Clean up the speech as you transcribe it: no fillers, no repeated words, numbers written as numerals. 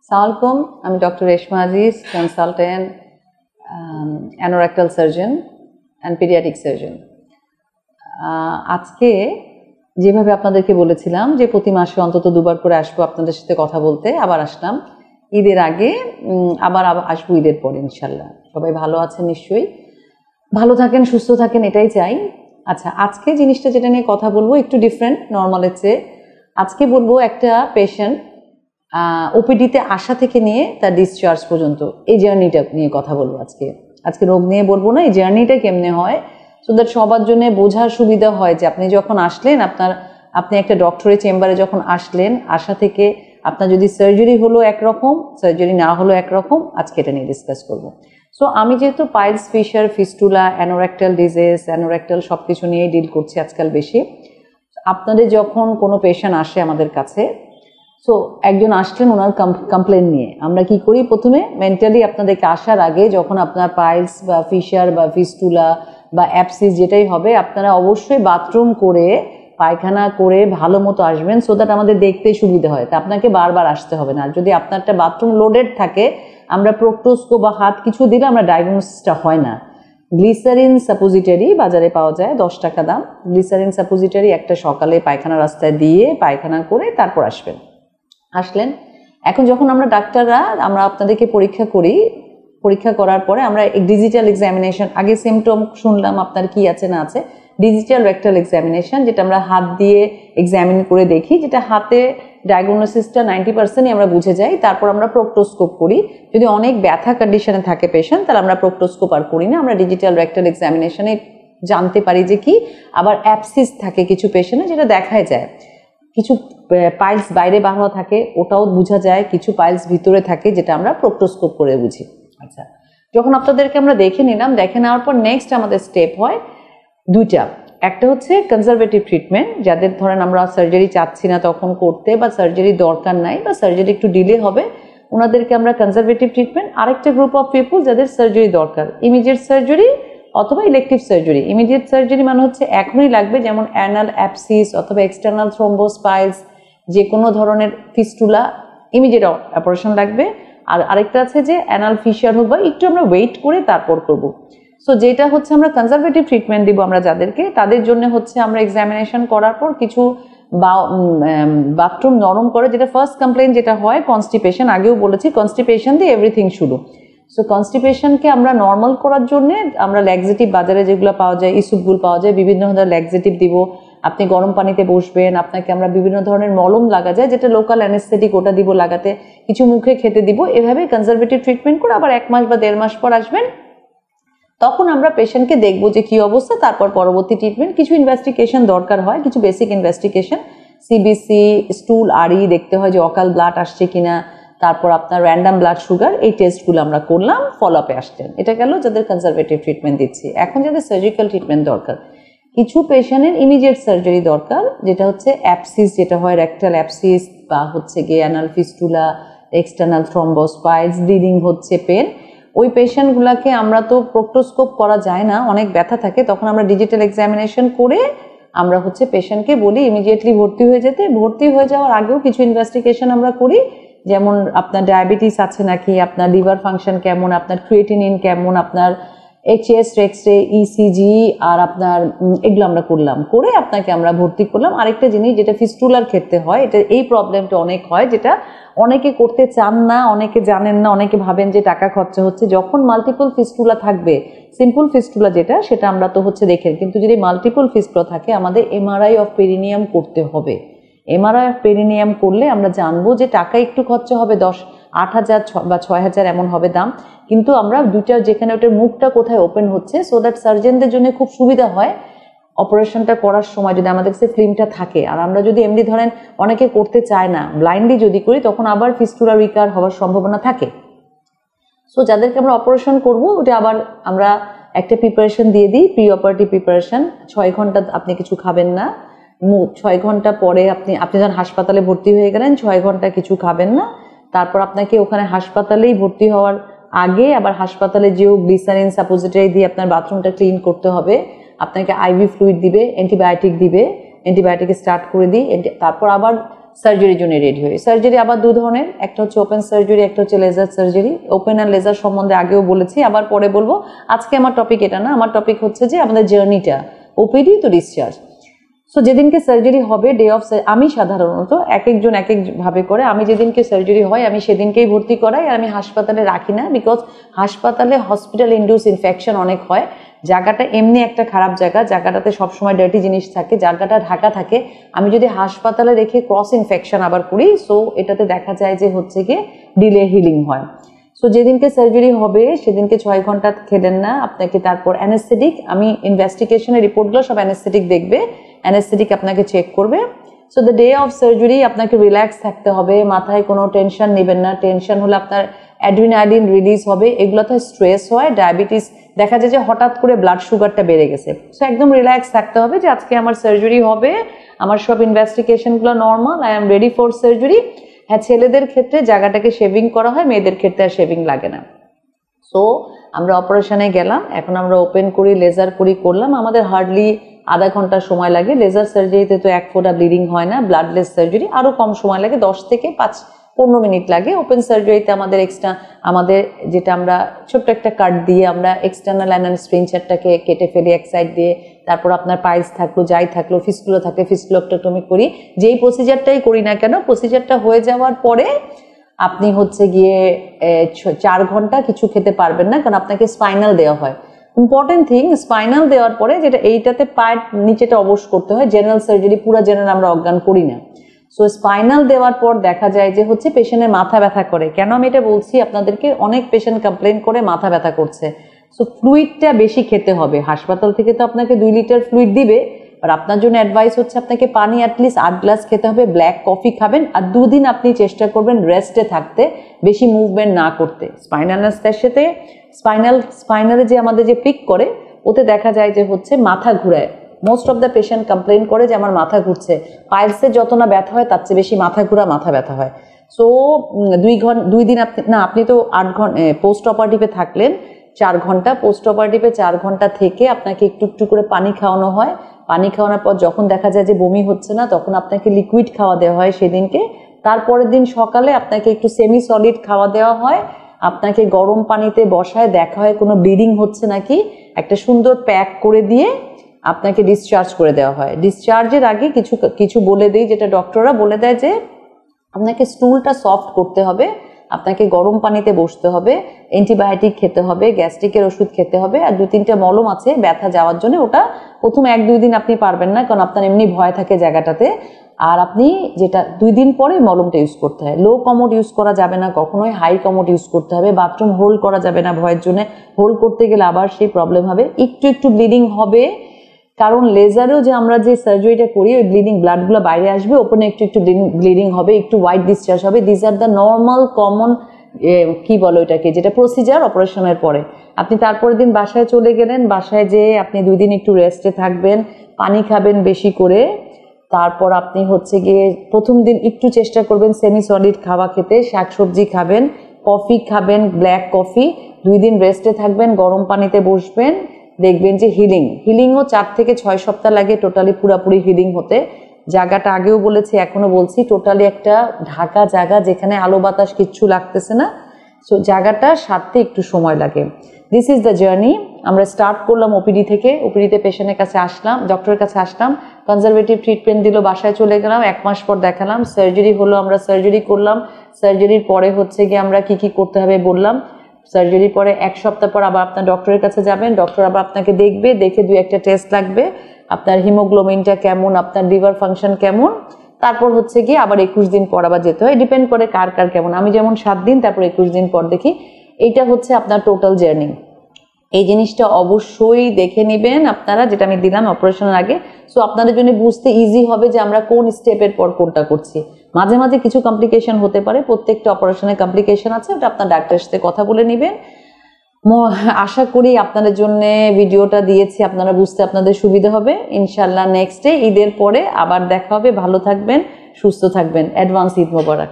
আসসালামু আলাইকুম, আমি doctor Reshma Aziz, consultant, anorectal surgeon and paediatric surgeon. আজকে যেভাবে আপনাদেরকে বলেছিলাম যে প্রতি মাসে অন্তত 2 বার করে আসবো আপনাদের সাথে কথা বলতে, আবার আসলাম ঈদের আগে, আবার আসবো ঈদের পরে ইনশাল্লাহ। সবাই ভালো আছেন নিশ্চয়ই, ভালো থাকেন, সুস্থ থাকেন, এটাই চাই। আচ্ছা, আজকে জিনিসটা যেটা নিয়ে কথা বলবো একটু ডিফারেন্ট নর্মালের চেয়ে। আজকে বলবো একটা পেশেন্ট ওপিডিতে আসা থেকে নিয়ে তার ডিসচার্জ পর্যন্ত এই জার্নিটা নিয়ে কথা বলবো। আজকে রোগ নিয়ে বলবো না, এই জার্নিটা কেমনে হয়, সো দ্যাট সবার জন্য বোঝার সুবিধা হয় যে আপনি যখন আসলেন, আপনি একটা ডক্টরের চেম্বারে যখন আসলেন, আসা থেকে আপনার যদি সার্জারি হলো একরকম, সার্জারি না হলো একরকম, আজকে এটা নিয়ে ডিসকাস করবো। সো আমি যেহেতু piles, fissure, fistula, anorectal disease, anorectal সব কিছু নিয়েই ডিল করছি আজকাল বেশি। আপনাদের যখন কোনো পেশেন্ট আসে আমাদের কাছে, সো একজন আসলেন ওনার কমপ্লেন নিয়ে, আমরা কি করি, প্রথমে মেন্টালি আপনাদেরকে আসার আগে যখন আপনার পাইলস বা ফিশার বা ফিস্টুলা বা অ্যাপসিস যেটাই হবে, আপনারা অবশ্যই বাথরুম করে পায়খানা করে ভালো মতো আসবেন, সো দ্যাট আমাদের দেখতে সুবিধা হয়। তা আপনাকে বারবার আসতে হবে না। আর যদি আপনারটা বাথরুম লোডেড থাকে, আমরা প্রোক্টোস্কোপ বা হাত কিছু দিলে আমরা ডায়াগনোসিসটা হয় না। গ্লিসারিন সাপোজিটরি বাজারে পাওয়া যায়, 10 টাকা দাম। গ্লিসারিন সাপোজিটরি একটা সকালে পায়খানা রাস্তায় দিয়ে পায়খানা করে তারপর আসলেন। এখন যখন আমরা ডাক্তাররা আমরা আপনাদেরকে পরীক্ষা করি, পরীক্ষা করার পরে আমরা ডিজিটাল এক্সামিনেশন, আগে সিমটম শুনলাম আপনার কি আছে না আছে, ডিজিটাল রেক্টাল এক্সামিনেশন যেটা আমরা হাত দিয়ে এক্সামিন করে দেখি, যেটা হাতে ডায়াগনোসিসটা 90%ই আমরা বুঝে যাই। তারপর আমরা প্রোক্টোস্কোপ করি। যদি অনেক ব্যথা কন্ডিশনে থাকে পেশেন্ট, তাহলে আমরা প্রোক্টোস্কোপ আর করি না, আমরা ডিজিটাল রেক্টাল এক্সামিনেশনে জানতে পারি যে কি। আবার অ্যাপসিস থাকে কিছু পেশেন্টে, যেটা দেখায় যায়। কিছু পাইলস বাইরে বার হওয়া থাকে, ওটাও বোঝা যায়। কিছু পাইলস ভিতরে থাকে, যেটা আমরা প্রোক্টোস্কোপ করে বুঝি। আচ্ছা, যখন আপনাদেরকে আমরা দেখে নিলাম, দেখে নেওয়ার পর নেক্সট আমাদের স্টেপ হয় 2টা। একটা হচ্ছে কনজারভেটিভ ট্রিটমেন্ট, যাদের ধরেন আমরা সার্জারি চাচ্ছি না তখন করতে, বা সার্জারি দরকার নাই, বা সার্জারি একটু ডিলে হবে, ওনাদেরকে আমরা কনজারভেটিভ ট্রিটমেন্ট। আরেকটা গ্রুপ অফ পিপুল যাদের সার্জারি দরকার, ইমিডিয়েট সার্জারি অথবা ইলেকটিভ সার্জারি। ইমিডিয়েট সার্জারি মানে হচ্ছে এখনই লাগবে, যেমন অ্যানাল অ্যাপসিস অথবা এক্সটার্নাল থ্রোম্বোস, পাইলস, যে কোনো ধরনের ফিস্টুলা, ইমিডিয়েট অপারেশন লাগবে। আর আরেকটা আছে যে অ্যানাল ফিশার হোক, বা একটু আমরা ওয়েট করে তারপর করব। সো যেটা হচ্ছে আমরা কনজারভেটিভ ট্রিটমেন্ট দিব আমরা যাদেরকে, তাদের জন্য হচ্ছে আমরা এক্সামিনেশন করার পর কিছু বাথরুম নরম করে, যেটা ফার্স্ট কমপ্লেন যেটা হয় কনস্টিপেশন, আগেও বলেছি কনস্টিপেশন দিয়ে এভরিথিং শুরু। সো কনস্টিপেশনকে আমরা নর্মাল করার জন্য আমরা ল্যাক্সেটিভ, বাজারে যেগুলো পাওয়া যায়, ইসুপগুল পাওয়া যায়, বিভিন্ন ধরনের ল্যাক্সেটিভ দিব। আপনি গরম পানিতে বসবেন, আপনাকে আমরা বিভিন্ন ধরনের মলম লাগা যায়, যেটা লোকাল অ্যানেস্থেটিক, ওটা দিব লাগাতে, কিছু মুখে খেতে দিব। এভাবে কনজারভেটিভ ট্রিটমেন্ট করে আবার 1 মাস বা 1.5 মাস পর আসবেন, তখন আমরা পেশেন্টকে দেখবো যে কি অবস্থা। তারপর পরবর্তী ট্রিটমেন্ট, কিছু ইনভেস্টিগেশন দরকার হয়, কিছু বেসিক ইনভেস্টিগেশন, সিবিসি, স্টুল, আরই দেখতে হয় যে অকাল ব্লাড আসছে কিনা, তারপর আপনার র্যান্ডাম ব্লাড সুগার, এই টেস্টগুলো আমরা করলাম, ফলো আপে আসতেন। এটা গেল যাদের কনজারভেটিভ ট্রিটমেন্ট দিচ্ছি। এখন যাদের সার্জিক্যাল ট্রিটমেন্ট দরকার, কিছু পেশেন্টের ইমিডিয়েট সার্জারি দরকার, যেটা হচ্ছে অ্যাপসিস, যেটা হয় রেক্টাল অ্যাপসিস, বা হচ্ছে গিয়ে anal fistula, external thrombosed, piles, bleeding হচ্ছে, পেন। ওই পেশেন্টগুলোকে আমরা তো প্রোক্টোস্কোপ করা যায় না, অনেক ব্যথা থাকে, তখন আমরা ডিজিটাল এক্সামিনেশন করে আমরা হচ্ছে পেশেন্টকে বলি ইমিডিয়েটলি ভর্তি হয়ে যেতে। ভর্তি হয়ে যাওয়ার আগেও কিছু ইনভেস্টিগেশন আমরা করি, যেমন আপনার ডায়াবেটিস আছে নাকি, আপনার লিভার ফাংশন কেমন, আপনার ক্রিয়েটিনিন কেমন, আপনার এইচএস, এক্সরে, ইসিজি, আর আপনার এগুলো আমরা করলাম, করে আপনাকে আমরা ভর্তি করলাম। আরেকটা জিনিস যেটা ফিস্টুলার ক্ষেত্রে হয়, এটা এই প্রবলেমটা অনেক হয়, যেটা অনেকে করতে চান না, অনেকে জানেন না, অনেকে ভাবেন যে টাকা খরচা হচ্ছে। যখন মাল্টিপল ফিস্টুলা থাকবে, সিম্পল ফিস্টুলা যেটা, সেটা আমরা তো হচ্ছে দেখেন, কিন্তু যদি মাল্টিপল ফিস্টুলা থাকে, আমাদের এমআরআই অফ পেরিনিয়াম করতে হবে। এমআরআই অফ পেরিনিয়াম করলে আমরা জানবো যে টাকা একটু খরচা হবে, 8,000 বা 6,000 এমন হবে দাম, কিন্তু আমরা দুইটা, যেখানে ওটার মুখটা কোথায় ওপেন হচ্ছে, সো দ্যাট সার্জনদের জন্য খুব সুবিধা হয় অপারেশনটা করার সময়, যদি আমাদের কাছে ফিল্মটা থাকে। আর আমরা যদি এমনি ধরেন অনেকে করতে চায় না, ব্লাইন্ডলি যদি করি, তখন আবার ফিস্টুলা রিকার হওয়ার সম্ভাবনা থাকে। সো যাদেরকে আমরা অপারেশন করবো, ওটা আবার আমরা একটা প্রিপারেশন দিয়ে দিই, প্রি অপারেটিভ প্রিপারেশন। 6 ঘন্টা আপনি কিছু খাবেন না, 6 ঘন্টা পরে আপনি যখন হাসপাতালে ভর্তি হয়ে গেলেন, 6 ঘন্টা কিছু খাবেন না। তারপর আপনাকে ওখানে হাসপাতালেই ভর্তি হওয়ার আগে আবার হাসপাতালে যেও গ্লিসারিন সাপোজিটরি দিয়ে আপনার বাথরুমটা ক্লিন করতে হবে, আপনাকে আইভি ফ্লুইড দিবে, অ্যান্টিবায়োটিক দিবে, অ্যান্টিবায়োটিক স্টার্ট করে দিই। তারপর আবার সার্জারির জন্য রেডি হই। সার্জারি আবার 2 ধরনের, একটা হচ্ছে ওপেন সার্জারি, একটা হচ্ছে লেজার সার্জারি। ওপেন আর লেজার সম্বন্ধে আগেও বলেছি, আবার পরে বলবো। আজকে আমার টপিক এটা না, আমার টপিক হচ্ছে যে আমাদের জার্নিটা ওপিডি তো ডিসচার্জ। সো যেদিনকে সার্জারি হবে ডে অফ, আমি সাধারণত এক একজন এক এক ভাবে করে, আমি যেদিনকে সার্জারি হয় আমি সেদিনকেই ভর্তি করাই, আর আমি হাসপাতালে রাখি না, বিকজ হাসপাতালে হসপিটাল ইনডিউস ইনফেকশন অনেক হয়। জায়গাটা এমনি একটা খারাপ জায়গা, জায়গাটাতে সবসময় ডার্টি জিনিস থাকে, জায়গাটা ঢাকা থাকে। আমি যদি হাসপাতালে রেখে ক্রস ইনফেকশন আবার করি, সো এটাতে দেখা যায় যে হচ্ছে গিয়ে ডিলে হিলিং হয়। সো যেদিনকে সার্জারি হবে সেদিনকে 6 ঘন্টা খেলেন না, আপনাকে তারপর অ্যানেস্থেটিক, আমি ইনভেস্টিগেশনের রিপোর্টগুলো সব অ্যানেস্থেটিক দেখবে, অ্যানেস্থেটিক আপনাকে চেক করবে। So the day of surgery আপনাকে রিল্যাক্স থাকতে হবে, মাথায় কোনো টেনশন নেবেন না। টেনশন হলে আপনার অ্যাড্রিনালিন রিলিজ হবে, এগুলোতে স্ট্রেস হয়, ডায়াবেটিস, দেখা যায় যে হঠাৎ করে ব্লাড সুগারটা বেড়ে গেছে। সো একদম রিল্যাক্স থাকতে হবে যে আজকে আমার সার্জারি হবে, আমার সব ইনভেস্টিগেশনগুলো normal, I am ready for surgery. হ্যাঁ, ছেলেদের ক্ষেত্রে জায়গাটাকে শেভিং করা হয়, মেয়েদের ক্ষেত্রে আর শেভিং লাগে না। সো আমরা অপারেশনে গেলাম, এখন আমরা ওপেন করি, লেজার করলাম, আমাদের হার্ডলি আধা ঘন্টা সময় লাগে। লেজার সার্জারিতে তো 1 ফোঁটা ব্লিডিং হয় না, ব্লাডলেস সার্জারি আরও কম সময় লাগে, 10 থেকে 15 মিনিট লাগে। ওপেন সার্জারিতে আমাদের আমাদের যেটা আমরা ছোট্ট একটা কাট দিয়ে আমরা এক্সটার্নাল অ্যানাল স্প্রিনচারটাকে কেটে ফেলি এক সাইড দিয়ে, তারপর আপনার পাইলস থাকলো, যাই থাকলো, ফিস্কুলা থাকলে ফিস্কুলোক্টোমি করি। যেই প্রসিজারটাই করি না কেন, প্রসিজারটা হয়ে যাওয়ার পরে আপনি হচ্ছে গিয়ে 4 ঘন্টা কিছু খেতে পারবেন না, কারণ আপনাকে স্পাইনাল দেওয়া হয়। ইম্পর্টেন্ট থিং, স্পাইনাল দেওয়ার পরে যেটা এইটাতে পায়ের নিচেটা অবশ করতে হয়, জেনারেল সার্জারি পুরো জেনারেল আমরা অজ্ঞান করি না। সো স্পাইনাল দেওয়ার পর দেখা যায় যে হচ্ছে পেশেন্টের মাথা ব্যথা করে। কেন আমি এটা বলছি আপনাদেরকে, অনেক পেশেন্ট কমপ্লেন করে মাথা ব্যথা করছে। সো ফ্লুইডটা বেশি খেতে হবে, হাসপাতাল থেকে তো আপনাকে 2 লিটার ফ্লুইড দিবে, আর আপনার জন্য অ্যাডভাইস হচ্ছে আপনাকে পানি অ্যাটলিস্ট 8 গ্লাস খেতে হবে, ব্ল্যাক কফি খাবেন, আর 2 দিন আপনি চেষ্টা করবেন রেস্টে থাকতে, বেশি মুভমেন্ট না করতে। স্পাইনাল অ্যানেস্থেসিয়াতে স্পাইনালে যে আমাদের যে পিক করে, ওতে দেখা যায় যে হচ্ছে মাথা ঘুরায়। Most of the patient complain করে যে আমার মাথা ঘুরছে। পাইলসের যত না ব্যথা হয় তার চেয়ে বেশি মাথা ঘুরা, মাথা ব্যথা হয়। সো 2 দিন আপনি তো 8 ঘন্টা পোস্ট অপারেটিভে থাকলেন, 4 ঘন্টা পোস্ট অপারেটিভে 4 ঘন্টা থেকে আপনাকে একটু একটু করে পানি খাওয়ানো হয়। পানি খাওয়ানোর পর যখন দেখা যায় যে বমি হচ্ছে না, তখন আপনাকে লিকুইড খাওয়া দেওয়া হয় সেদিনকে। তারপরের দিন সকালে আপনাকে একটু সেমি সলিড খাওয়া দেওয়া হয়, আপনাকে গরম পানিতে বসায় দেখা হয় কোনো ব্লিডিং হচ্ছে নাকি, একটা সুন্দর প্যাক করে দিয়ে আপনাকে ডিসচার্জ করে দেওয়া হয়। ডিসচার্জের আগে কিছু বলে দিই, যেটা ডক্টররা বলে দেয় যে আপনাকে স্টুলটা সফট করতে হবে, আপনাকে গরম পানিতে বসতে হবে, অ্যান্টিবায়োটিক খেতে হবে, গ্যাস্ট্রিকের ওষুধ খেতে হবে, আর 2-3টা মলম আছে ব্যথা যাওয়ার জন্য। ওটা প্রথম 1-2 দিন আপনি পারবেন না, কারণ আপনার এমনি ভয় থাকে জায়গাটাতে। আর আপনি যেটা 2 দিন পরে মলমটা ইউজ করতে হয়। লো কমোড ইউজ করা যাবে না কখনোই, হাই কমোড ইউজ করতে হবে। বাথরুম হোল্ড করা যাবে না ভয়ের জন্য, হোল্ড করতে গেলে আবার সেই প্রবলেম হবে। একটু একটু ব্লিডিং হবে, কারণ লেজারেও যে আমরা যে সার্জারিটা করি ওই ব্লিডিং ব্লাডগুলো বাইরে আসবে, ওপেনে একটু একটু ব্লিডিং হবে, একটু হোয়াইট ডিসচার্জ হবে। This are the normal common কি বলো এটাকে, যেটা প্রসিজার অপারেশনের পরে। আপনি তারপরের দিন বাসায় চলে গেলেন, বাসায় যেয়ে আপনি 2 দিন একটু রেস্টে থাকবেন, পানি খাবেন বেশি করে। তারপর আপনি হচ্ছে গিয়ে প্রথম দিন একটু চেষ্টা করবেন সেমি সলিড খাওয়া খেতে, শাকসবজি খাবেন, কফি খাবেন, ব্ল্যাক কফি। 2 দিন রেস্টে থাকবেন, গরম পানিতে বসবেন, দেখবেন যে হিলিংও 4 থেকে 6 সপ্তাহ লাগে টোটালি পুরাপুরি হিলিং হতে। জায়গাটা আগেও বলেছি এখনো বলছি, টোটালি একটা ঢাকা জায়গা যেখানে আলো বাতাস কিচ্ছু লাগতেছে না। সো জায়গাটা সারতে একটু সময় লাগে। This is the journey. আমরা স্টার্ট করলাম ওপিডি থেকে, ওপিডিতে পেশেন্টের কাছে আসলাম, ডক্টরের কাছে আসলাম, কনজারভেটিভ ট্রিটমেন্ট দিল, বাসায় চলে গেলাম, 1 মাস পর দেখালাম, সার্জারি হলো, আমরা সার্জারি করলাম। সার্জারির পরে হচ্ছে গিয়ে আমরা কি করতে হবে বললাম। সার্জারির পরে 1 সপ্তাহ পর আবার আপনার ডক্টরের কাছে যাবেন, ডক্টর আবার আপনাকে দেখবে, দেখে 2-1টা টেস্ট লাগবে, আপনার হিমোগ্লোবিনটা কেমন, আপনার লিভার ফাংশন কেমন। তারপর হচ্ছে গিয়ে আবার 21 দিন পর আবার যেতে হয়, ডিপেন্ড করে কার কেমন। আমি যেমন 7 দিন, তারপর 21 দিন পর দেখি। এইটা হচ্ছে আপনার টোটাল জার্নি। এই জিনিসটা অবশ্যই দেখে নেবেন আপনারা, যেটা আমি দিলাম অপারেশনের আগে। সো আপনাদের জন্য বুঝতে ইজি হবে যে আমরা কোন স্টেপের পর কোনটা করছি। মাঝে মাঝে কিছু কমপ্লিকেশন হতে পারে, প্রত্যেকটা অপারেশনের কমপ্লিকেশন আছে, ওটা আপনার ডাক্তারের সাথে কথা বলে নেবেন। আশা করি আপনাদের জন্য ভিডিওটা দিয়েছি, আপনারা বুঝতে আপনাদের সুবিধা হবে। ইনশাল্লাহ নেক্সট ডে ঈদের পরে আবার দেখা হবে। ভালো থাকবেন, সুস্থ থাকবেন। অ্যাডভান্স ঈদ মোবারক।